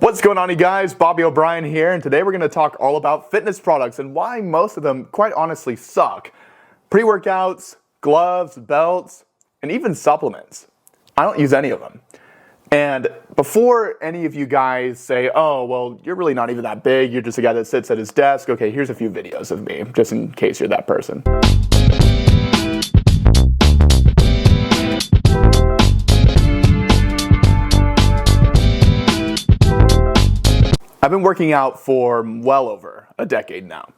What's going on, you guys? Bobby O'Brien here, and today we're going to talk all about fitness products and why most of them, quite honestly, suck. Pre-workouts, gloves, belts, and even supplements. I don't use any of them. And before any of you guys say, oh, well, you're really not even that big, you're just a guy that sits at his desk, okay, here's a few videos of me, just in case you're that person. I've been working out for well over a decade now.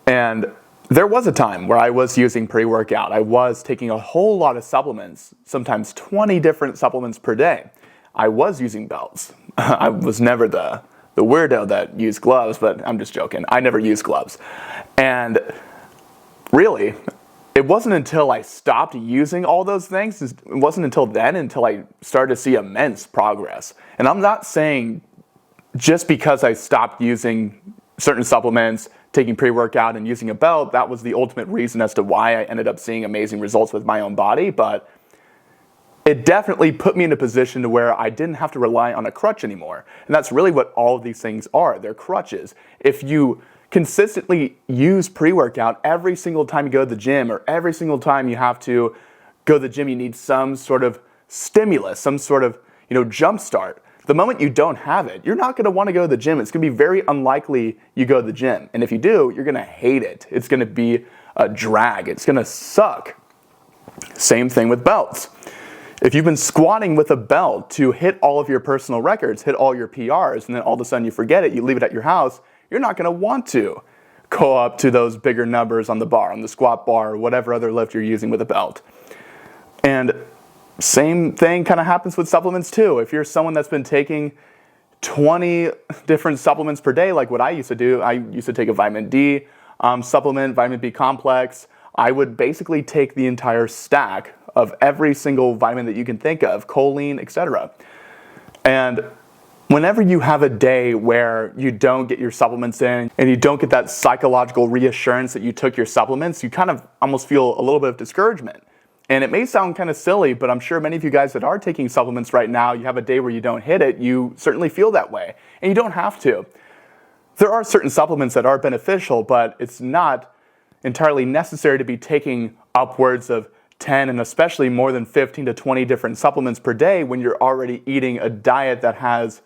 And there was a time where I was using pre-workout. I was taking a whole lot of supplements, sometimes 20 different supplements per day. I was using belts. I was never the weirdo that used gloves, but I'm just joking. I never used gloves. And really, it wasn't until I stopped using all those things, it wasn't until then until I started to see immense progress. And I'm not saying just because I stopped using certain supplements, taking pre-workout and using a belt, that was the ultimate reason as to why I ended up seeing amazing results with my own body, but it definitely put me in a position to where I didn't have to rely on a crutch anymore. And that's really what all of these things are. They're crutches. If you consistently use pre-workout every single time you go to the gym, or every single time you have to go to the gym, you need some sort of stimulus, some sort of, jump start. The moment you don't have it, you're not going to want to go to the gym. It's going to be very unlikely you go to the gym. And if you do, you're going to hate it. It's going to be a drag. It's going to suck. Same thing with belts. If you've been squatting with a belt to hit all of your personal records, hit all your PRs, and then all of a sudden you forget it, you leave it at your house, you're not going to want to go up to those bigger numbers on the bar, on the squat bar, or whatever other lift you're using with a belt. And same thing kind of happens with supplements too. If you're someone that's been taking 20 different supplements per day, like what I used to do, I used to take a vitamin D supplement, vitamin B complex. I would basically take the entire stack of every single vitamin that you can think of, choline, etc. And whenever you have a day where you don't get your supplements in and you don't get that psychological reassurance that you took your supplements, you kind of almost feel a little bit of discouragement. And it may sound kind of silly, but I'm sure many of you guys that are taking supplements right now, you have a day where you don't hit it, you certainly feel that way. And you don't have to. There are certain supplements that are beneficial, but it's not entirely necessary to be taking upwards of 10 and especially more than 15 to 20 different supplements per day when you're already eating a diet that has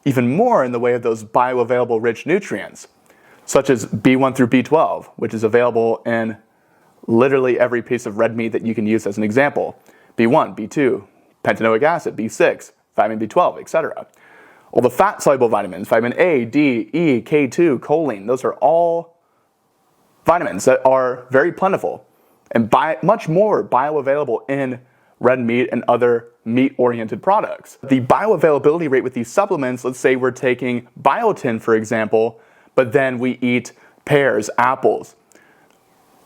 even more in the way of those bioavailable rich nutrients, such as B1 through B12, which is available in literally every piece of red meat that you can use as an example. B1, B2, pantenoic acid, B6, vitamin B12, etc. All the fat-soluble vitamins, vitamin A, D, E, K2, choline, those are all vitamins that are very plentiful and much more bioavailable in red meat and other meat-oriented products. The bioavailability rate with these supplements, let's say we're taking biotin, for example, but then we eat pears, apples,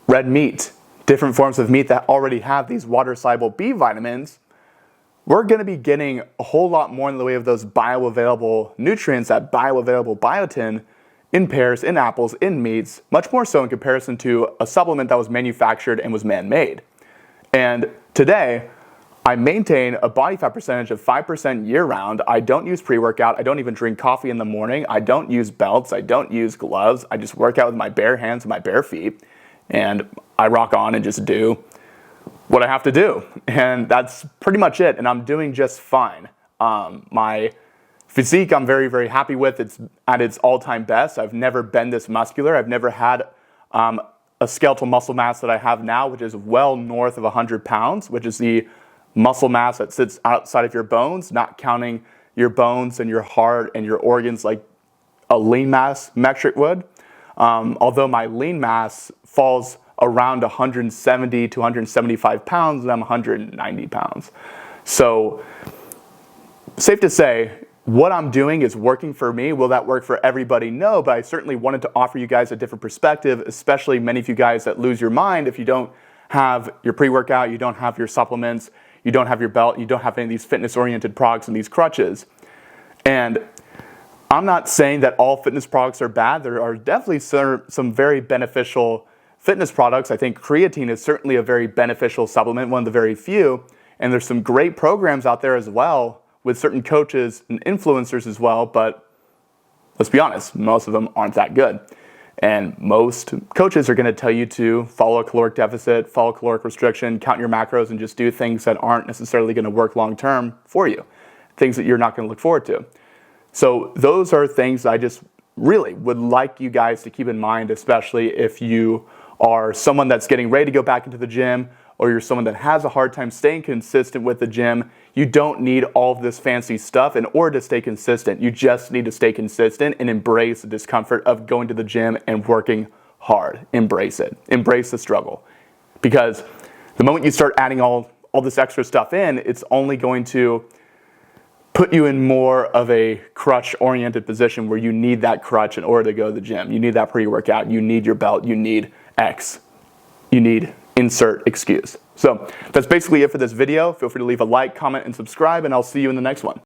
red meat, different forms of meat that already have these water-soluble B vitamins, we're going to be getting a whole lot more in the way of those bioavailable nutrients, that bioavailable biotin, in pears, in apples, in meats, much more so in comparison to a supplement that was manufactured and was man-made. And today, I maintain a body fat percentage of 5% year-round. I don't use pre-workout. I don't even drink coffee in the morning. I don't use belts. I don't use gloves. I just work out with my bare hands and my bare feet. And I rock on and just do what I have to do. And that's pretty much it. And I'm doing just fine. My physique I'm very, very happy with. It's at its all-time best. I've never been this muscular. I've never had a skeletal muscle mass that I have now, which is well north of 100 pounds, which is the muscle mass that sits outside of your bones, not counting your bones and your heart and your organs like a lean mass metric would. Although my lean mass falls around 170 to 175 pounds, and I'm 190 pounds. So, safe to say, what I'm doing is working for me. Will that work for everybody? No, but I certainly wanted to offer you guys a different perspective, especially many of you guys that lose your mind if you don't have your pre-workout, you don't have your supplements, you don't have your belt, you don't have any of these fitness-oriented products and these crutches. And I'm not saying that all fitness products are bad. There are definitely some very beneficial fitness products. I think creatine is certainly a very beneficial supplement, one of the very few. And there's some great programs out there as well with certain coaches and influencers as well, but let's be honest, most of them aren't that good. And most coaches are going to tell you to follow a caloric deficit, follow caloric restriction, count your macros, and just do things that aren't necessarily going to work long term for you, things that you're not going to look forward to. So those are things I just really would like you guys to keep in mind, especially if you are someone that's getting ready to go back into the gym, or you're someone that has a hard time staying consistent with the gym. You don't need all of this fancy stuff in order to stay consistent. You just need to stay consistent and embrace the discomfort of going to the gym and working hard. Embrace it. Embrace the struggle. Because the moment you start adding all this extra stuff in, it's only going to put you in more of a crutch-oriented position where you need that crutch in order to go to the gym. You need that pre-workout. You need your belt. You need X. You need insert excuse. So that's basically it for this video. Feel free to leave a like, comment, and subscribe, and I'll see you in the next one.